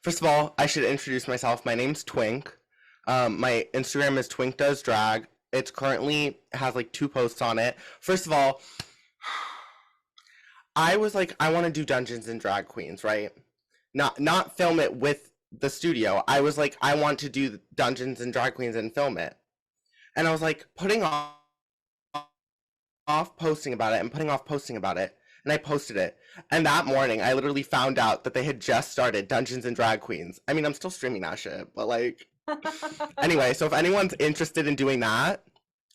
First of all, I should introduce myself. My name's Twink. My Instagram is Twink Does Drag. It's currently has like two posts on it. First of all, I was like, I want to do Dungeons and Drag Queens, right? Not film it with the studio. I was like, I want to do Dungeons and Drag Queens and film it. And I was like putting off posting about it and putting off posting about it. And I posted it. And that morning, I literally found out that they had just started Dungeons and Drag Queens. I mean, I'm still streaming that shit, but like, anyway, so if anyone's interested in doing that,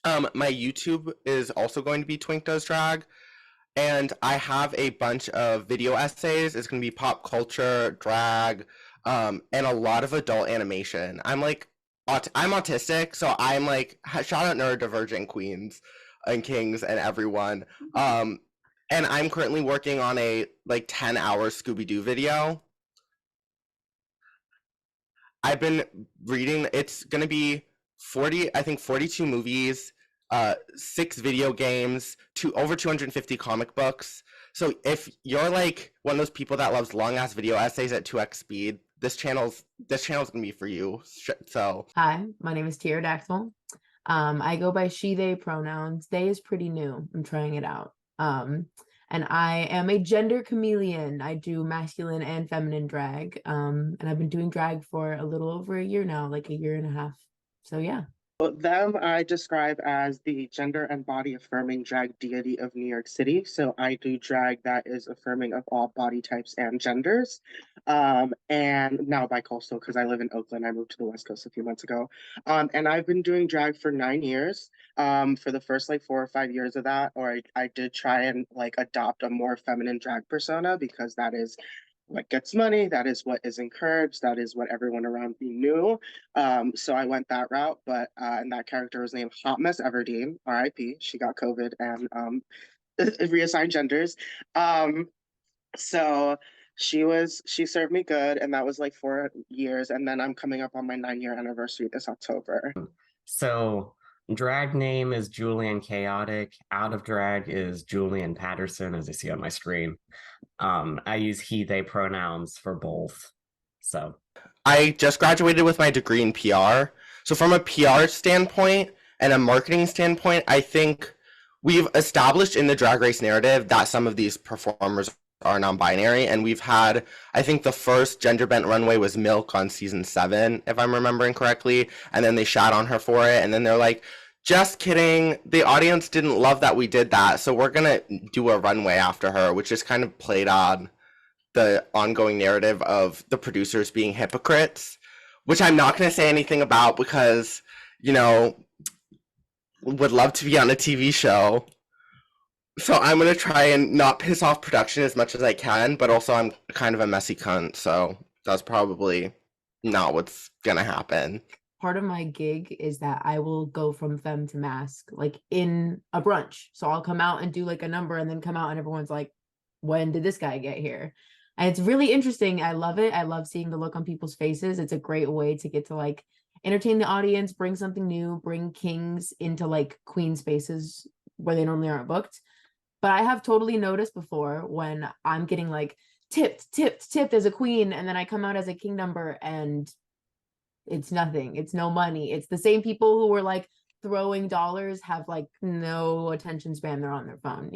my YouTube is also going to be Twink Does Drag. And I have a bunch of video essays. It's going to be pop culture, drag, and a lot of adult animation. I'm autistic, so I'm like, shout out neurodivergent queens and kings and everyone. And I'm currently working on a like 10-hour Scooby-Doo video. I've been reading, it's gonna be 42 movies, 6 video games, over 250 comic books. So if you're like one of those people that loves long ass video essays at 2x speed, this channel's gonna be for you. So Hi, my name is Pterodactyl. I go by she, they pronouns. They is pretty new. I'm trying it out. And I am a gender chameleon. I do masculine and feminine drag. And I've been doing drag for a little over a year now, like a year and a half. So yeah. Them I describe as the gender and body affirming drag deity of New York City. So I do drag that is affirming of all body types and genders. And now bi-coastal because I live in Oakland. I moved to the West Coast a few months ago. And I've been doing drag for 9 years. For the first like 4 or 5 years of that, or I did try and like adopt a more feminine drag persona because that is what gets money, that is what is encouraged, that is what everyone around me knew. So I went that route, but and that character was named Hot Mess Everdeen, RIP. She got COVID and reassigned genders. So she served me good, and that was like 4 years, and then I'm coming up on my 9 year anniversary this October. So drag name is Julian Chaotic. Out of drag is Julian Patterson, as I see on my screen. I use he, they pronouns for both. So I just graduated with my degree in PR. So from a PR standpoint and a marketing standpoint, I think we've established in the Drag Race narrative that some of these performers are non-binary, and we've had, I think the first gender bent runway was Milk on season 7, if I'm remembering correctly, and then they shat on her for it, and then they're like, just kidding, the audience didn't love that we did that, so we're gonna do a runway after her, which just kind of played on the ongoing narrative of the producers being hypocrites, which I'm not going to say anything about because, would love to be on a TV show. So I'm going to try and not piss off production as much as I can, but also I'm kind of a messy cunt, so that's probably not what's going to happen. Part of my gig is that I will go from femme to mask, like in a brunch. So I'll come out and do like a number and then come out and everyone's like, when did this guy get here? And it's really interesting. I love it. I love seeing the look on people's faces. It's a great way to get to like entertain the audience, bring something new, bring kings into like queen spaces where they normally aren't booked. But I have totally noticed before when I'm getting like tipped as a queen, and then I come out as a king number and it's nothing. It's no money. It's the same people who were like throwing dollars have like no attention span. They're on their phone,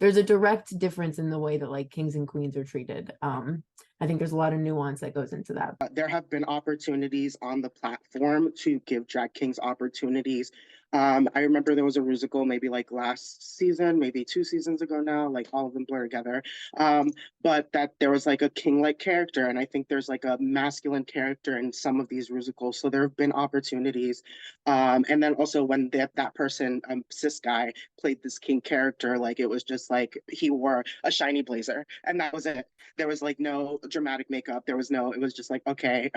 There's a direct difference in the way that like kings and queens are treated. I think there's a lot of nuance that goes into that. There have been opportunities on the platform to give drag kings opportunities. I remember there was a musical maybe like last season, maybe 2 seasons ago now, like all of them blur together. But that there was like a king-like character, and I think there's like a masculine character in some of these musicals. So there have been opportunities. And then also when that person, cis guy, played this king character, like it was just like he wore a shiny blazer, and that was it. There was like no dramatic makeup. It was just like, okay.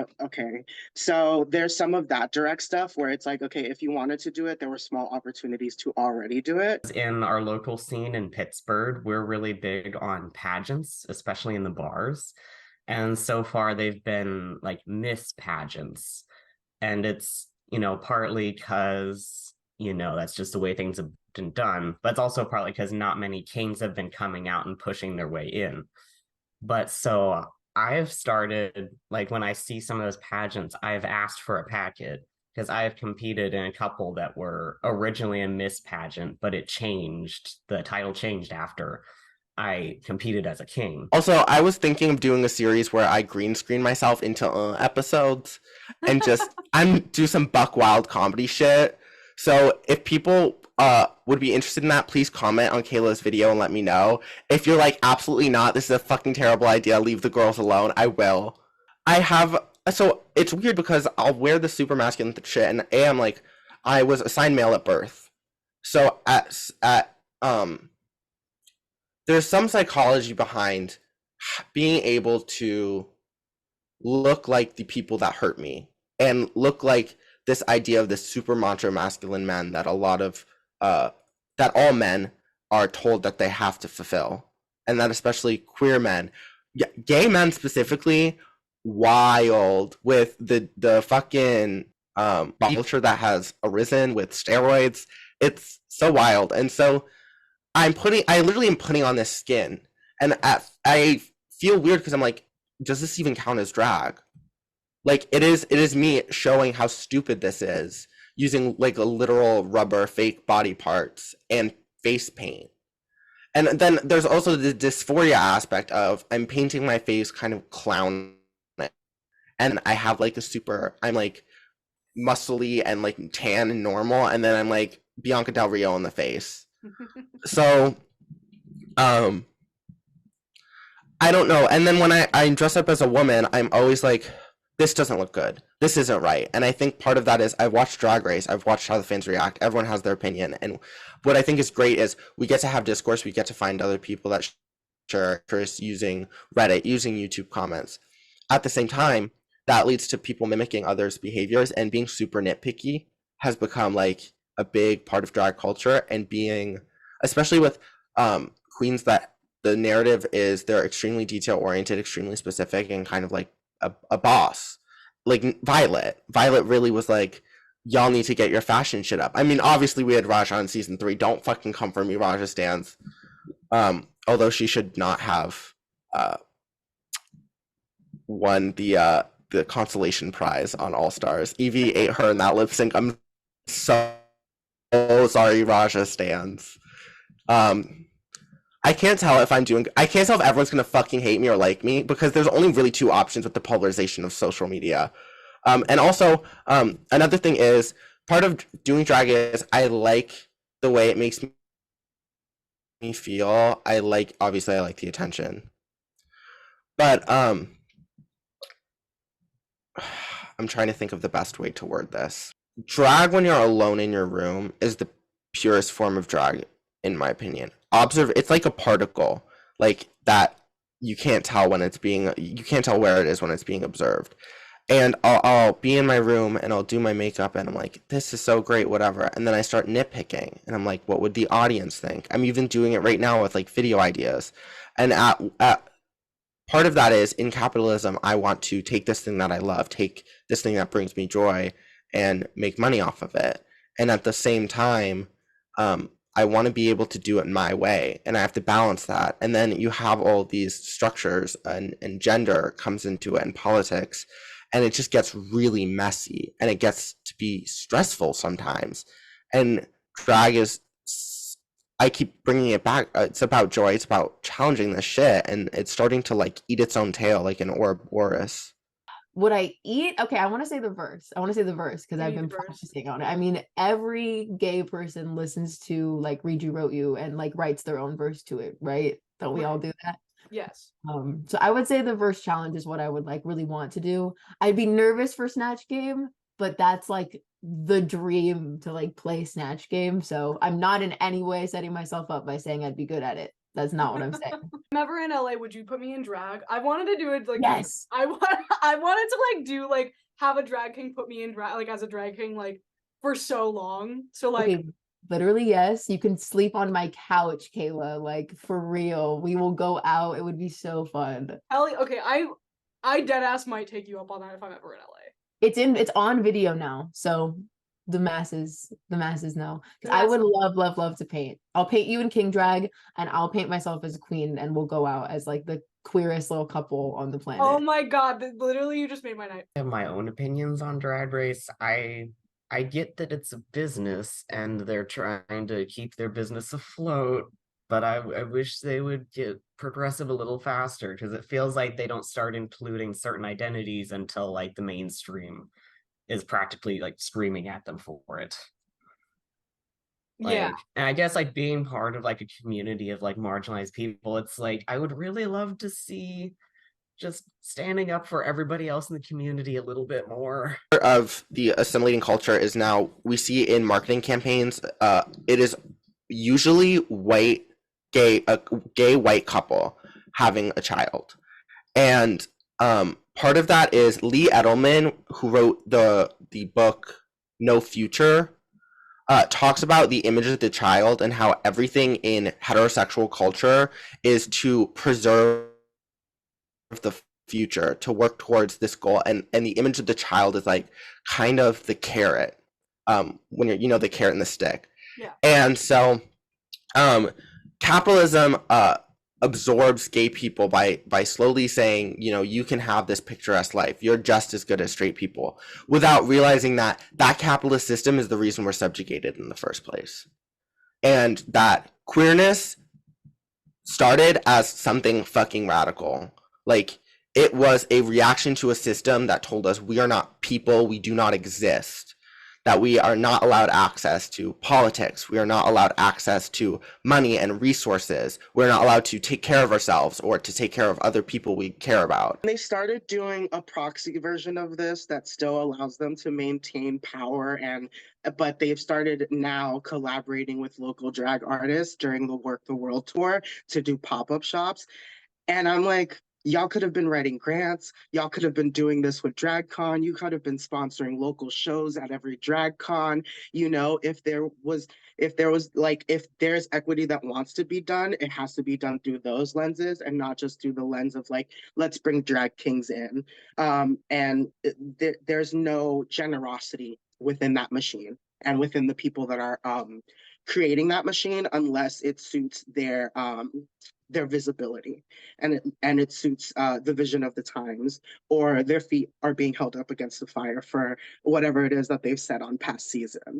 So there's some of that direct stuff where it's like, okay, if you wanted to do it, there were small opportunities to already do it. in our local scene in Pittsburgh, we're really big on pageants, especially in the bars. And so far they've been like Miss pageants. And it's, partly because, that's just the way things have been done. But it's also partly because not many kings have been coming out and pushing their way in. But so I've started, like, when I see some of those pageants, I've asked for a packet because I have competed in a couple that were originally a Miss pageant, but it changed. The title changed after I competed as a king. Also, I was thinking of doing a series where I green screen myself into episodes and just do some buck wild comedy shit. So if people would be interested in that, please comment on Kayla's video and let me know. If you're like, absolutely not, this is a fucking terrible idea, leave the girls alone, I will. So it's weird because I'll wear the super masculine shit and I'm like, I was assigned male at birth. So there's some psychology behind being able to look like the people that hurt me and look like this idea of this super macho masculine man that a lot of that all men are told that they have to fulfill, and that especially queer men, gay men specifically, wild with the fucking culture that has arisen with steroids. It's so wild. And so I literally am putting on this skin, and I feel weird because I'm like, does this even count as drag? Like, it is me showing how stupid this is, using like a literal rubber fake body parts and face paint. And then there's also the dysphoria aspect of I'm painting my face kind of clown, and I have like I'm like muscly and like tan and normal, and then I'm like Bianca Del Rio in the face. So I don't know. And then when I dress up as a woman, I'm always like, this doesn't look good, this isn't right. And I think part of that is I've watched Drag Race, I've watched how the fans react, everyone has their opinion, and what I think is great is we get to have discourse, we get to find other people that share interests using Reddit, using YouTube comments. At the same time, that leads to people mimicking others' behaviors, and being super nitpicky has become like a big part of drag culture. And being, especially with queens that the narrative is they're extremely detail oriented, extremely specific, and kind of like a boss. Like Violet really was like, y'all need to get your fashion shit up. I mean, obviously we had Raja in season 3. Don't fucking come for me, Raja stans. Although she should not have won the consolation prize on All Stars. Evie ate her in that lip sync. I'm so sorry, Raja stans. I can't tell if everyone's gonna fucking hate me or like me, because there's only really 2 options with the polarization of social media. And also, another thing is, part of doing drag is I like the way it makes me feel. Obviously I like the attention, but I'm trying to think of the best way to word this. Drag when you're alone in your room is the purest form of drag, in my opinion. It's like a particle, like that you can't tell where it is when it's being observed. And I'll be in my room and I'll do my makeup and I'm like, this is so great, whatever. And then I start nitpicking and I'm like, what would the audience think? I'm even doing it right now with like video ideas. And part of that is, in capitalism, I want to take this thing that I love, take this thing that brings me joy, and make money off of it. And at the same time, I want to be able to do it my way, and I have to balance that. And then you have all these structures, and gender comes into it, and politics, and it just gets really messy, and it gets to be stressful sometimes. And drag is, I keep bringing it back. It's about joy. It's about challenging this shit, and it's starting to like eat its own tail, like an Ouroboros. Would I eat? Okay, I want to say the verse. Because I've been the verse. practicing on it. I mean, every gay person listens to like Read You Wrote You and like writes their own verse to it, right? Don't we all do that? Yes. So I would say the verse challenge is what I would like really want to do. I'd be nervous for Snatch Game, but that's like the dream to like play Snatch Game. So I'm not in any way setting myself up by saying I'd be good at it. That's not what I'm saying. If I'm ever in LA, would you put me in drag? I wanted to do it like Yes. I wanted to like do like have a drag king put me in drag, like as a drag king, like for so long. So like Okay, literally, yes. You can sleep on my couch, Kayla. Like for real. We will go out. It would be so fun. Ellie, okay, I dead ass might take you up on that if I'm ever in LA. It's on video now, so the masses know. 'Cause I would love to paint. I'll paint you in king drag, and I'll paint myself as a queen, and we'll go out as like the queerest little couple on the planet. Oh my god, literally you just made my night. I have my own opinions on Drag Race. I get that it's a business and they're trying to keep their business afloat, but I wish they would get progressive a little faster because it feels like they don't start including certain identities until like the mainstream is practically like screaming at them for it. Yeah. Like, and I guess like being part of like a community of like marginalized people, it's like I would really love to see just standing up for everybody else in the community a little bit more. Of the assimilating culture is now we see in marketing campaigns, it is usually a gay white couple having a child, and part of that is Lee Edelman, who wrote the book No Future, talks about the image of the child and how everything in heterosexual culture is to preserve the future, to work towards this goal, and the image of the child is like kind of the carrot, when you're the carrot and the stick. Yeah. And so capitalism absorbs gay people by slowly saying, you can have this picturesque life, you're just as good as straight people, without realizing that capitalist system is the reason we're subjugated in the first place, and that queerness started as something fucking radical. Like, it was a reaction to a system that told us we are not people, we do not exist, that we are not allowed access to politics, we are not allowed access to money and resources, we're not allowed to take care of ourselves or to take care of other people we care about. They started doing a proxy version of this that still allows them to maintain power, but they've started now collaborating with local drag artists during the Work the World tour to do pop-up shops. And I'm like, y'all could have been writing grants. Y'all could have been doing this with DragCon. You could have been sponsoring local shows at every DragCon. If there's equity that wants to be done, it has to be done through those lenses and not just through the lens of like, let's bring drag kings in. There's no generosity within that machine and within the people that are creating that machine, unless it suits their visibility and it suits the vision of the times, or their feet are being held up against the fire for whatever it is that they've said on past seasons.